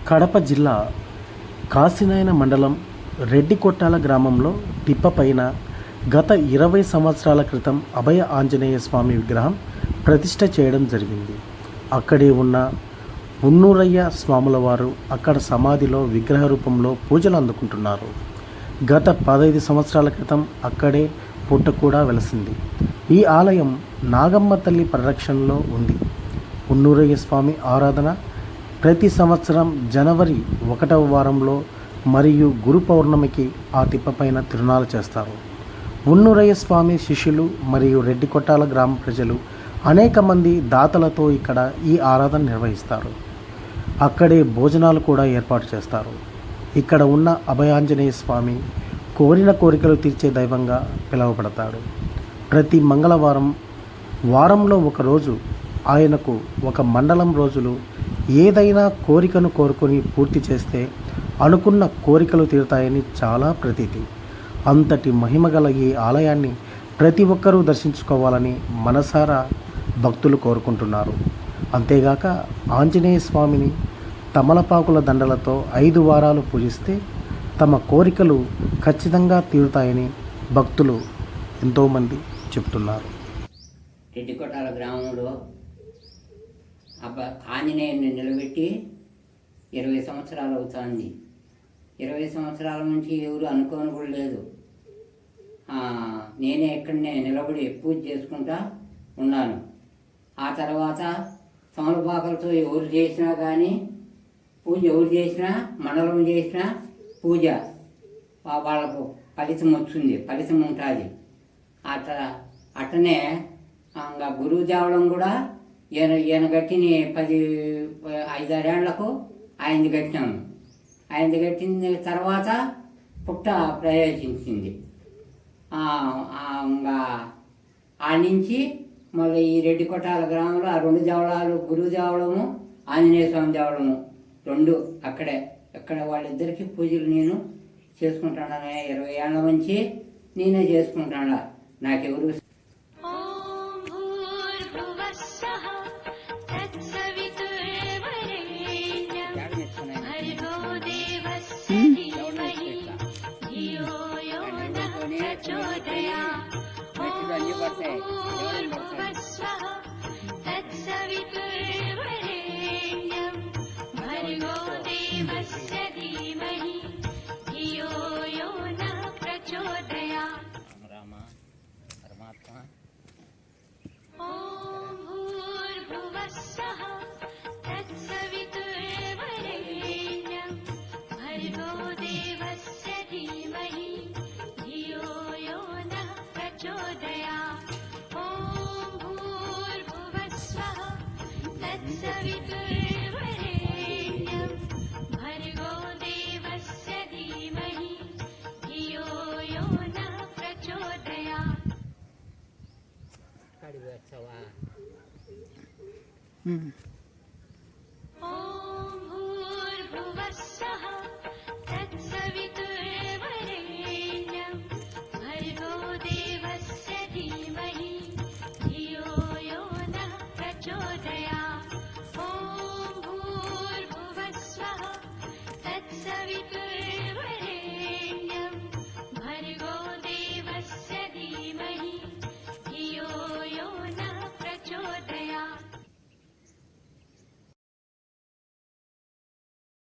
కడప జిల్లా కాశీనాయన మండలం రెడ్డికొట్టాల గ్రామంలో తిప్పపైన గత 20 సంవత్సరాల క్రితం అభయ ఆంజనేయ స్వామి విగ్రహం ప్రతిష్ఠ చేయడం జరిగింది. అక్కడే ఉన్న ఉన్నూరయ్య స్వాముల వారు అక్కడ సమాధిలో విగ్రహ రూపంలో పూజలు అందుకుంటున్నారు. గత 15 సంవత్సరాల క్రితం అక్కడే పుట్ట కూడా వెలసింది. ఈ ఆలయం నాగమ్మ తల్లి పరిరక్షణలో ఉంది. ఉన్నూరయ్య స్వామి ఆరాధన ప్రతి సంవత్సరం జనవరి 1వ వారంలో మరియు గురు పౌర్ణమికి ఆ తిప్పపైన తిరునాళ్ళు చేస్తారు. ఉన్నూరయ్య స్వామి శిష్యులు మరియు రెడ్డికొట్టాల గ్రామ ప్రజలు అనేక మంది దాతలతో ఇక్కడ ఈ ఆరాధన నిర్వహిస్తారు. అక్కడే భోజనాలు కూడా ఏర్పాటు చేస్తారు. ఇక్కడ ఉన్న అభయాంజనేయ స్వామి కోరిన కోరికలు తీర్చే దైవంగా పిలువబడతాడు. ప్రతి మంగళవారం వారంలో ఒకరోజు ఆయనకు ఒక మండలం రోజులు ఏదైనా కోరికను కోరుకొని పూర్తి చేస్తే అనుకున్న కోరికలు తీరుతాయని చాలా ప్రతీతి. అంతటి మహిమగల ఈ ఆలయాన్ని ప్రతి ఒక్కరూ దర్శించుకోవాలని మనసారా భక్తులు కోరుకుంటున్నారు. అంతేగాక ఆంజనేయ స్వామిని తమలపాకుల దండలతో 5 వారాలు పూజిస్తే తమ కోరికలు ఖచ్చితంగా తీరుతాయని భక్తులు ఎంతోమంది చెప్తున్నారు. రెడ్డికొట్టాల గ్రామంలో ఆంజనేయుని నిలబెట్టి 20 సంవత్సరాలు అవుతుంది. 20 సంవత్సరాల నుంచి ఎవరు అనుకోని కూడా లేదు. నేనే ఇక్కడనే నిలబడి పూజ చేసుకుంటా ఉన్నాను. ఆ తర్వాత తమలపాకులతో ఎవరు చేసినా కానీ పూజ ఎవరు చేసినా మండలం చేసినా పూజ వాళ్ళకు ఫలితం వస్తుంది, ఫలితం ఉంటుంది. అట్టనే ఇంకా గురువు దేవడం కూడా ఈయన కట్టిన 5-6 ఏళ్లకు ఆయనది కట్టినాము. ఆయనది కట్టిన తర్వాత పుట్ట ప్రవేశించింది. ఇంకా ఆ నుంచి మళ్ళీ ఈ రెడ్డికొట్టాల గ్రామంలో ఆ 2 దేవళాలు, గురువు దేవళము, ఆంజనేయ స్వామి దేవళము 2 అక్కడ వాళ్ళిద్దరికీ పూజలు నేను చేసుకుంటాను. 20 ఏళ్ళ నుంచి నేనే చేసుకుంటాను. నాకెవరు